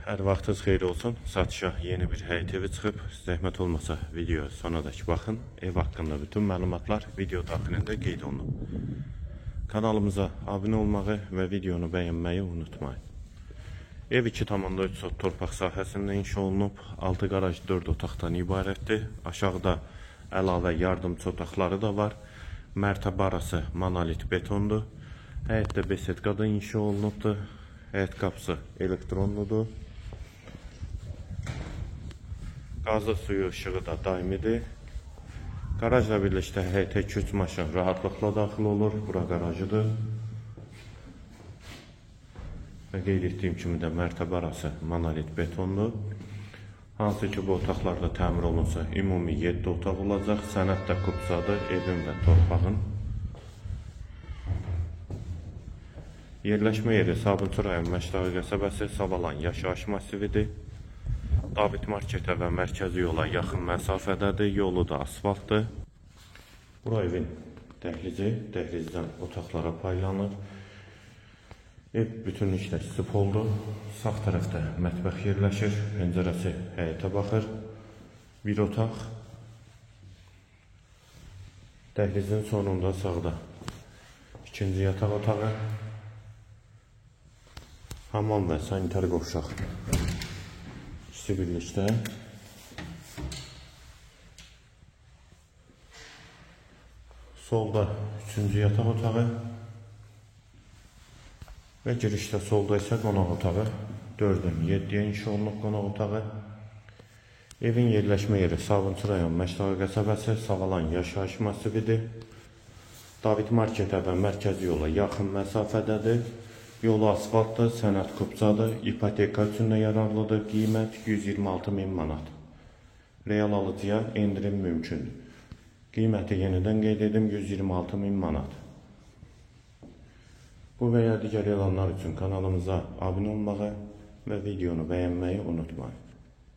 Hər vaxtınız xeyir olsun. Satışa yeni bir həyət evi çıxıb. Zəhmət olmasa video sonadək baxın. Ev haqqında bütün məlumatlar video daxilində qeyd olunub. Kanalımıza abunə olmağı və videonu bəyənməyi unutmayın. Ev 2,3 sot torpaq sahəsində inşa olunub. 6 qaraj 4 otaqdan ibarətdir. Aşağıda əlavə yardımçı otaqları da var. Mərtəbə arası monolit betondur. Həyətdə besetkada inşa olunubdur. Həyət qapısı elektronludur. Qazı suyu ışığı da daimidir. Qarajla birlikdə həyətə 2-3 maşın rahatlıqla daxil olur. Bura qarajıdır. Və qeyd etdiyim kimi də mərtəbə arası monolit betondur. Hansı ki bu otaqlarda təmir olunsa ümumi 7 otaq olacaq. Sənəd də kupsadır evin və torpağın. Yerləşmə yeri Sabunçu rayon Məşdağı qəsəbəsi Savalan yaşayış masividir. David marketə və mərkəzi yola yaxın məsafədədir. Yolu da asfaltdır. Bura evin dəhlizi, dəhlizdən otaqlara paylanır. Ev bütünlüklə spoldur. Sağ tərəfdə mətbəx yerləşir. Pəncərəsi həyətə baxır. Bir otaq. Dəhlizin sonunda sağda ikinci yataq otağı. Hamam və sanitar qovşaq ikisi birlikdə. Solda 3-cü yataq otağı və girişdə solda isə qonaq otağı. 4-dən 7-yə inşa olunub qonaq otağı. Evin yerləşmə yeri Sabunçu rayon Məşdağı qəsəbəsi Savalan yaşayış masividir. David marketə və mərkəzi yola yaxın məsafədədir. Yolu asfaltdır, sənəd kupsadır, ipoteka üçün də yararlıdır, qiymət 126.000 manat. Real alıcıya endirim mümkündür. Qiyməti yenidən qeyd edim 126.000 manat. Bu və ya digər elanlar üçün kanalımıza abunə olmağı və videonu bəyənməyi unutmayın.